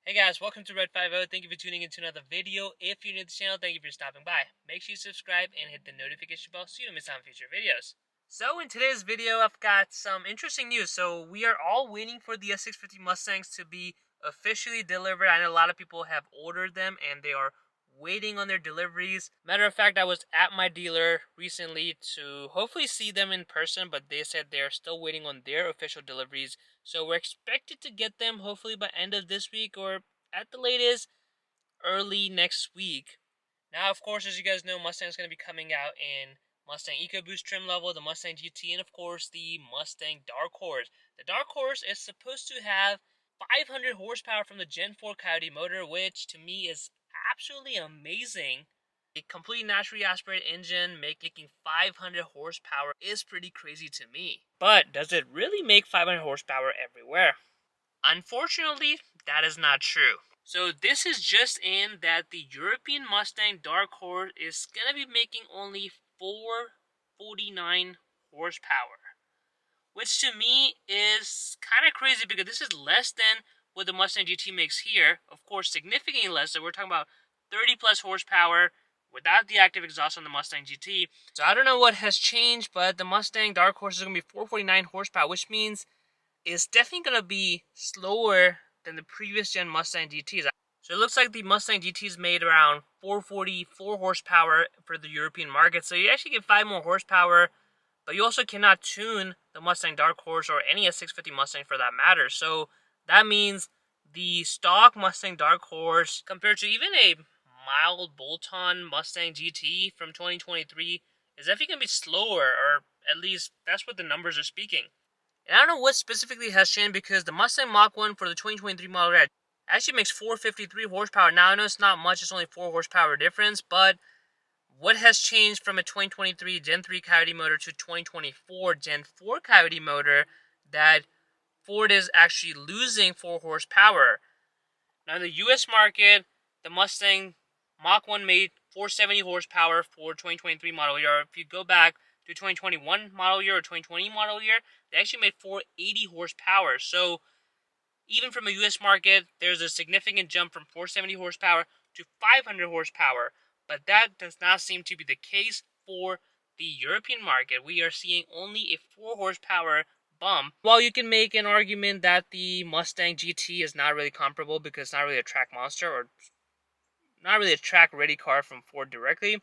Hey guys, welcome to Red 50. Thank you for tuning into another video. If you're new to the channel, thank you for stopping by. Make sure you subscribe and hit the notification bell so you don't miss out on future videos. So in today's video, I've got some interesting news. So we are all waiting for the S650 Mustangs to be officially delivered. I know a lot of people have ordered them and they are waiting on their deliveries. Matter of fact, I was at my dealer recently to hopefully see them in person, but they said they're still waiting on their official deliveries. So we're expected to get them hopefully by end of this week or at the latest early next week. Now, of course, as you guys know, Mustang is going to be coming out in Mustang EcoBoost trim level, the Mustang GT, and of course the Mustang Dark Horse. The Dark Horse is supposed to have 500 horsepower from the Gen 4 Coyote motor, which to me is absolutely amazing. A completely naturally aspirated engine making 500 horsepower is pretty crazy to me. But does it really make 500 horsepower everywhere? Unfortunately, that is not true. So this is just in that the European Mustang Dark Horse is going to be making only 449 horsepower. Which to me is kind of crazy because this is less than what the Mustang GT makes here. Of course, significantly less. So we're talking about 30 plus horsepower without the active exhaust on the Mustang GT. So I don't know what has changed, but the Mustang Dark Horse is going to be 449 horsepower, which means it's definitely going to be slower than the previous gen Mustang GTs. So it looks like the Mustang GTs made around 444 horsepower for the European market. So you actually get 5 more horsepower, but you also cannot tune the Mustang Dark Horse or any S650 Mustang for that matter. So that means the stock Mustang Dark Horse compared to even a mild bolt-on Mustang GT from 2023 is definitely going to be slower, or at least that's what the numbers are speaking. And I don't know what specifically has changed because the Mustang Mach 1 for the 2023 model year actually makes 453 horsepower. Now, I know it's not much, it's only 4 horsepower difference, but what has changed from a 2023 Gen 3 Coyote motor to 2024 Gen 4 Coyote motor that Ford is actually losing 4 horsepower? Now, in the US market, the Mustang Mach 1 made 470 horsepower for 2023 model year. If you go back to 2021 model year or 2020 model year, they actually made 480 horsepower. So even from a US market, there's a significant jump from 470 horsepower to 500 horsepower. But that does not seem to be the case for the European market. We are seeing only a 4 horsepower bump. While you can make an argument that the Mustang GT is not really comparable because it's not really a track monster or not really a track ready car from Ford directly,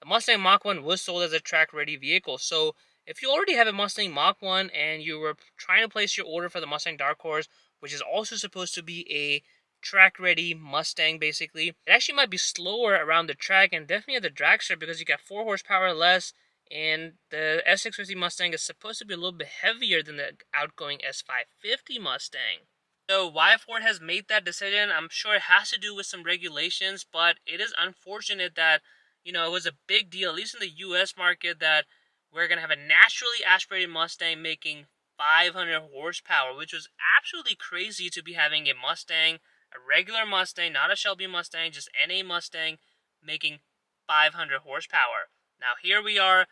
the Mustang Mach 1 was sold as a track ready vehicle. So if you already have a Mustang Mach 1 and you were trying to place your order for the Mustang Dark Horse, which is also supposed to be a track ready Mustang basically, it actually might be slower around the track and definitely at the drag strip because you got 4 horsepower less, and the S650 Mustang is supposed to be a little bit heavier than the outgoing S550 Mustang. So why Ford has made that decision, I'm sure it has to do with some regulations, but it is unfortunate that, it was a big deal, at least in the US market, that we're going to have a naturally aspirated Mustang making 500 horsepower, which was absolutely crazy to be having a Mustang, a regular Mustang, not a Shelby Mustang, just any Mustang making 500 horsepower. Now here we are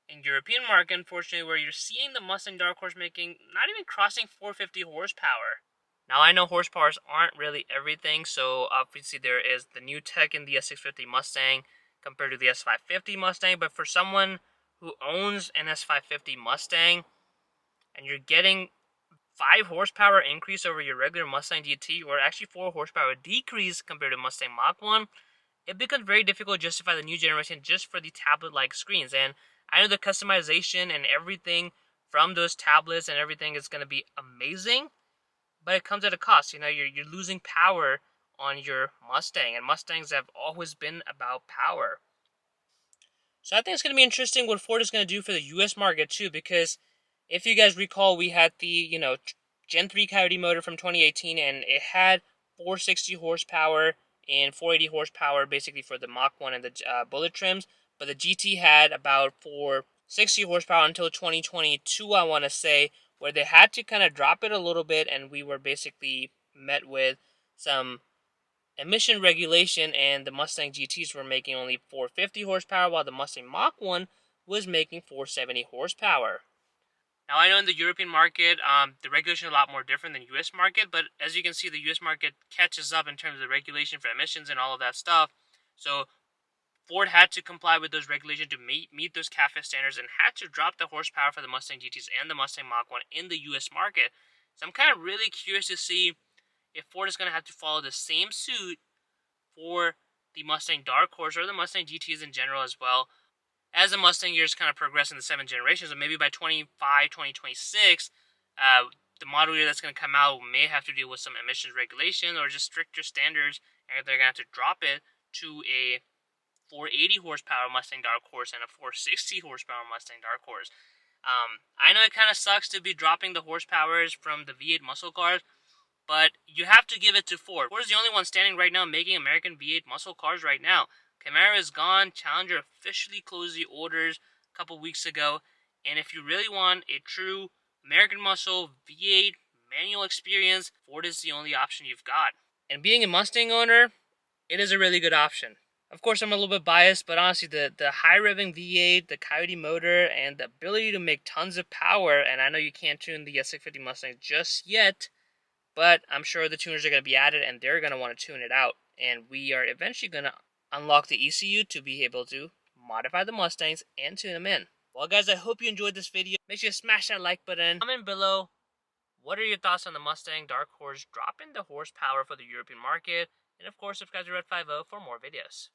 in European market, unfortunately, where you're seeing the Mustang Dark Horse making not even crossing 450 horsepower. Now, I know horsepowers aren't really everything, so obviously there is the new tech in the S650 Mustang compared to the S550 Mustang, but for someone who owns an S550 Mustang and you're getting 5 horsepower increase over your regular Mustang GT, or actually 4 horsepower decrease compared to Mustang Mach 1, it becomes very difficult to justify the new generation just for the tablet-like screens. And I know the customization and everything from those tablets and everything is going to be amazing, but it comes at a cost. You're losing power on your Mustang, and Mustangs have always been about power. So I think it's going to be interesting what Ford is going to do for the US market too, because if you guys recall, we had the, Gen 3 Coyote motor from 2018, and it had 460 horsepower and 480 horsepower basically for the Mach 1 and the bullet trims, but the GT had about 460 horsepower until 2022, I want to say, where they had to kind of drop it a little bit, and we were basically met with some emission regulation, and the Mustang GTs were making only 450 horsepower, while the Mustang Mach 1 was making 470 horsepower. Now, I know in the European market, the regulation is a lot more different than U.S. market, but as you can see, the U.S. market catches up in terms of the regulation for emissions and all of that stuff. So Ford had to comply with those regulations to meet those CAFE standards and had to drop the horsepower for the Mustang GTs and the Mustang Mach 1 in the U.S. market. So I'm kind of really curious to see if Ford is going to have to follow the same suit for the Mustang Dark Horse or the Mustang GTs in general as well. As the Mustang years kind of progress in the 7 generations, and maybe by 2026, the model year that's going to come out may have to deal with some emissions regulation or just stricter standards, and they're going to have to drop it to a 480 horsepower Mustang Dark Horse and a 460 horsepower Mustang Dark Horse. I know it kind of sucks to be dropping the horsepowers from the V8 muscle cars, but you have to give it to Ford. Ford is the only one standing right now making American V8 muscle cars right now. Camaro is gone. Challenger officially closed the orders a couple weeks ago. And if you really want a true American muscle V8 manual experience, Ford is the only option you've got. And being a Mustang owner, it is a really good option. Of course, I'm a little bit biased, but honestly, the high-revving V8, the Coyote motor, and the ability to make tons of power, and I know you can't tune the S650 Mustang just yet, but I'm sure the tuners are going to be added, and they're going to want to tune it out. And we are eventually going to unlock the ECU to be able to modify the Mustangs and tune them in. Well, guys, I hope you enjoyed this video. Make sure to smash that like button. Comment below, what are your thoughts on the Mustang Dark Horse dropping the horsepower for the European market? And of course, subscribe to Red 50 for more videos.